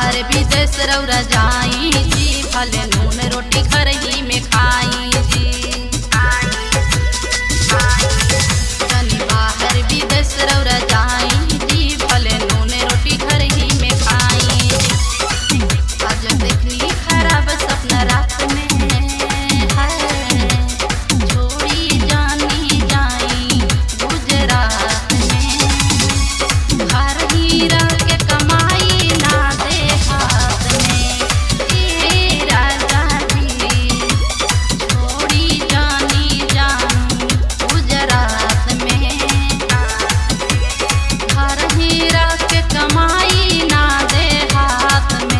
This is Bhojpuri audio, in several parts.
बाहर विदेश रौरा जाई जी, भले नून रोटी घर ही में खाई जी। तनी बाहर विदेश रौरा जाई जी, भले नून रोटी घर ही में खाई जी। आज देखनी खराब सपना रात में है, छोड़ी जानी जाई गुजरात में। घर ही रह के कमाई ना दे हाथ में, ए राजा जी छोड़ी जानी जाऊं गुजरात में। घर ही रह के कमाई ना दे हाथ में।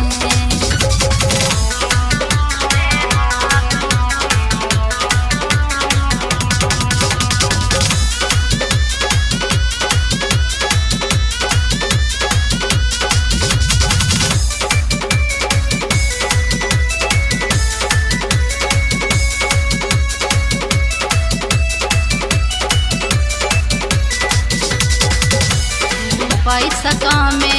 पैसा कामे